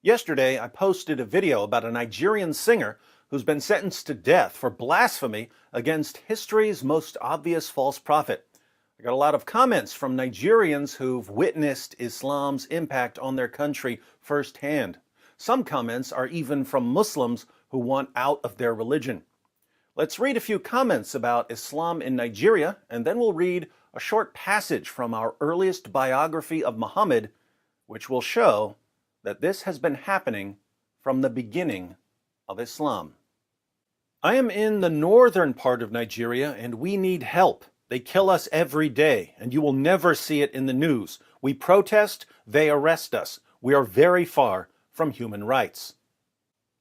Yesterday, I posted a video about a Nigerian singer who's been sentenced to death for blasphemy against history's most obvious false prophet. I got a lot of comments from Nigerians who've witnessed Islam's impact on their country firsthand. Some comments are even from Muslims who want out of their religion. Let's read a few comments about Islam in Nigeria, and then we'll read a short passage from our earliest biography of Muhammad, which will show that this has been happening from the beginning of Islam. I am in the northern part of Nigeria, and we need help. They kill us every day, and you will never see it in the news. We protest, they arrest us. We are very far from human rights.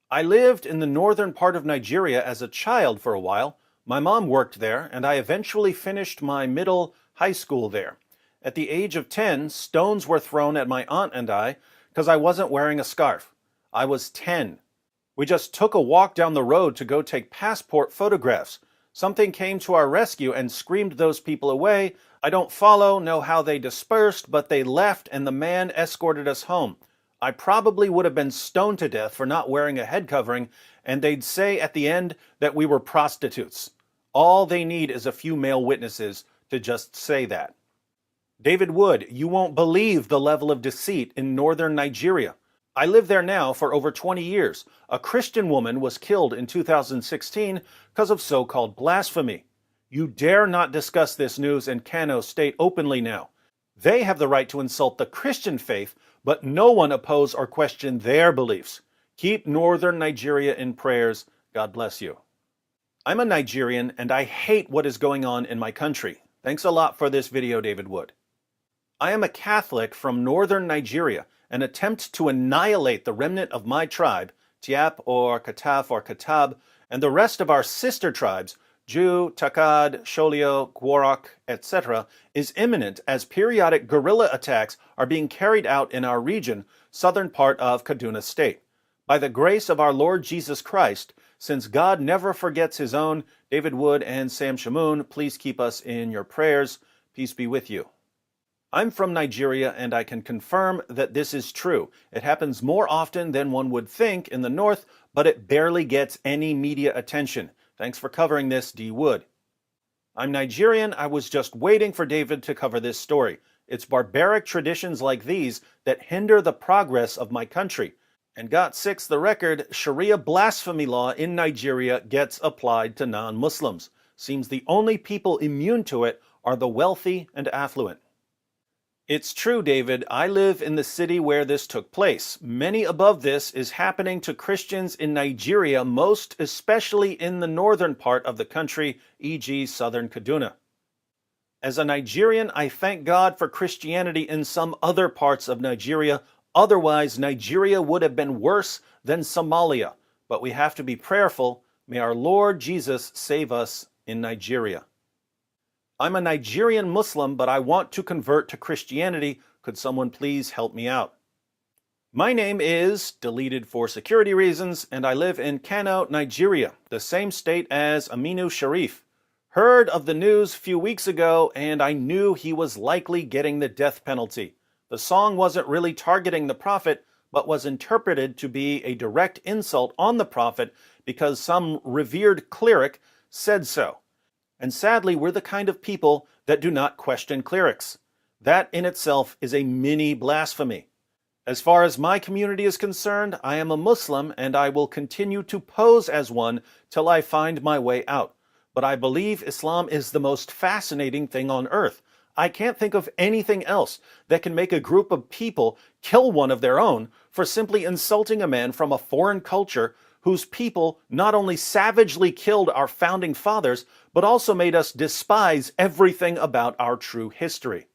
I lived in the northern part of Nigeria as a child for a while. My mom worked there, and I eventually finished my middle high school there. At the age of 10, stones were thrown at my aunt and I because I wasn't wearing a scarf. I was 10. We just took a walk down the road to go take passport photographs. Something came to our rescue and screamed those people away. I don't know how they dispersed, but they left and the man escorted us home. I probably would have been stoned to death for not wearing a head covering, and they'd say at the end that we were prostitutes. All they need is a few male witnesses to just say that. David Wood, you won't believe the level of deceit in northern Nigeria. I live there now for over 20 years. A Christian woman was killed in 2016 because of so-called blasphemy. You dare not discuss this news in Kano State openly now. They have the right to insult the Christian faith, but no one oppose or question their beliefs. Keep northern Nigeria in prayers. God bless you. I'm a Nigerian, and I hate what is going on in my country. Thanks a lot for this video, David Wood. I am a Catholic from northern Nigeria. An attempt to annihilate the remnant of my tribe, Tiap or Kataf or Katab, and the rest of our sister tribes, Jew, Takad, Sholio, Gworok, etc., is imminent as periodic guerrilla attacks are being carried out in our region, southern part of Kaduna State. By the grace of our Lord Jesus Christ, since God never forgets his own, David Wood and Sam Shamoon, please keep us in your prayers. Peace be with you. I'm from Nigeria, and I can confirm that this is true. It happens more often than one would think in the north, but it barely gets any media attention. Thanks for covering this, D. Wood. I'm Nigerian. I was just waiting for David to cover this story. It's barbaric traditions like these that hinder the progress of my country. And got 6 the record, Sharia blasphemy law in Nigeria gets applied to non-Muslims. Seems the only people immune to it are the wealthy and affluent. It's true, David. I live in the city where this took place. Many above this is happening to Christians in Nigeria, most especially in the northern part of the country, e.g. southern Kaduna. As a Nigerian, I thank God for Christianity in some other parts of Nigeria. Otherwise, Nigeria would have been worse than Somalia. But we have to be prayerful. May our Lord Jesus save us in Nigeria. I'm a Nigerian Muslim, but I want to convert to Christianity. Could someone please help me out? My name is, deleted for security reasons, and I live in Kano, Nigeria, the same state as Aminu Sharif. Heard of the news a few weeks ago, and I knew he was likely getting the death penalty. The song wasn't really targeting the prophet, but was interpreted to be a direct insult on the prophet because some revered cleric said so. And sadly, we're the kind of people that do not question clerics. That in itself is a mini blasphemy. As far as my community is concerned, I am a Muslim and I will continue to pose as one till I find my way out. But I believe Islam is the most fascinating thing on earth. I can't think of anything else that can make a group of people kill one of their own for simply insulting a man from a foreign culture whose people not only savagely killed our founding fathers, but also made us despise everything about our true history.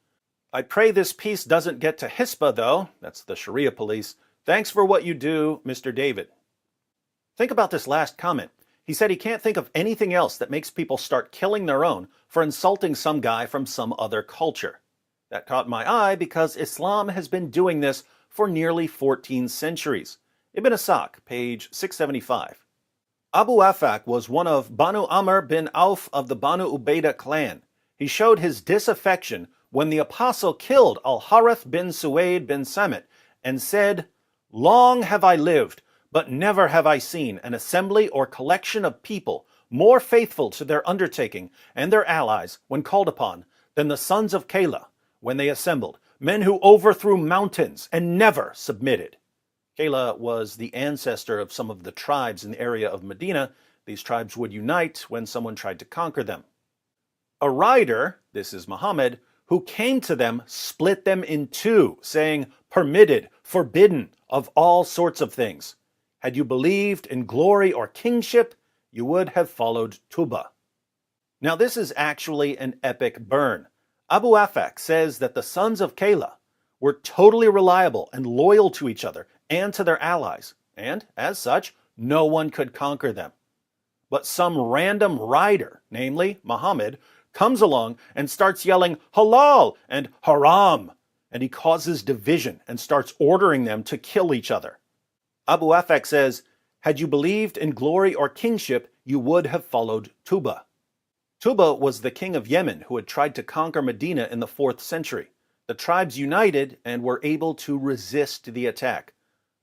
I pray this piece doesn't get to Hispa, though. That's the Sharia police. Thanks for what you do, Mr. David. Think about this last comment. He said he can't think of anything else that makes people start killing their own for insulting some guy from some other culture. That caught my eye because Islam has been doing this for nearly 14 centuries. Ibn Asaq, page 675. Abu Afak was one of Banu Amr bin Auf of the Banu Ubaidah clan. He showed his disaffection when the apostle killed Al-Harith bin Suwaid bin Samit and said, Long have I lived, but never have I seen an assembly or collection of people more faithful to their undertaking and their allies when called upon than the sons of Kala when they assembled, men who overthrew mountains and never submitted. Kala was the ancestor of some of the tribes in the area of Medina. These tribes would unite when someone tried to conquer them. A rider, this is Muhammad, who came to them split them in two, saying, permitted, forbidden, of all sorts of things. Had you believed in glory or kingship, you would have followed Tuba. Now this is actually an epic burn. Abu Afak says that the sons of Kala were totally reliable and loyal to each other and to their allies, and as such, no one could conquer them. But some random rider, namely Muhammad, comes along and starts yelling halal and haram, and he causes division and starts ordering them to kill each other. Abu Afak says, had you believed in glory or kingship, you would have followed Tuba. Tuba was the king of Yemen who had tried to conquer Medina in the 4th century. The tribes united and were able to resist the attack.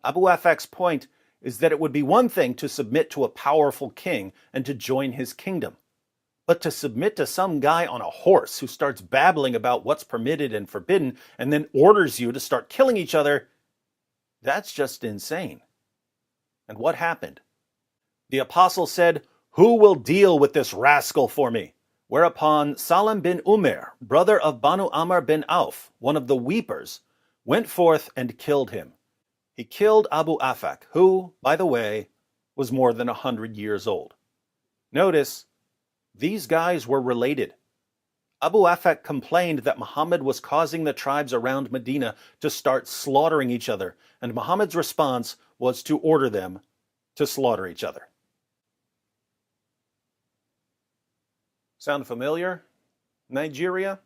Abu Afak's point is that it would be one thing to submit to a powerful king and to join his kingdom. But to submit to some guy on a horse who starts babbling about what's permitted and forbidden and then orders you to start killing each other, that's just insane. And what happened? The apostle said, who will deal with this rascal for me? Whereupon Salam bin Umair, brother of Banu Amr bin Auf, one of the weepers, went forth and killed him. He killed Abu Afak, who, by the way, was more than 100 years old. Notice, these guys were related. Abu Afak complained that Muhammad was causing the tribes around Medina to start slaughtering each other, and Muhammad's response was to order them to slaughter each other. Sound familiar? Nigeria?